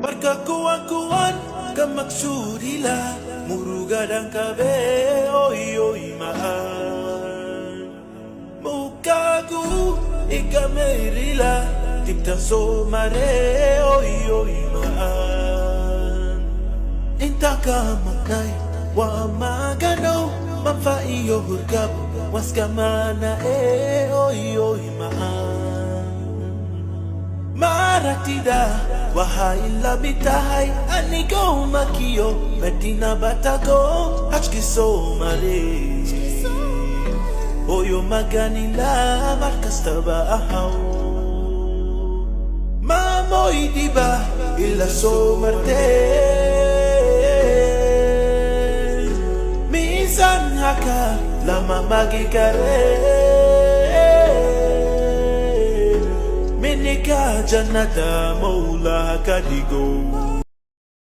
Magkakuwan-kuwan ka magsurila, murugad ang kabe, oy oy maan. Mukagu ikamerila, tiptang somare, oy oy maan. Inta ka magnay, wa magano, mapaiyo hurgap, was ka mana oy oy maan. Maratida, wahai labitahay, anigo makiyo, medina batago, hachkiso mare. Oyo maganila, markas taba ahaw. Mamoy diba, ila so marte. Minsan haka, lama magikare. Minika janada maula kadigo.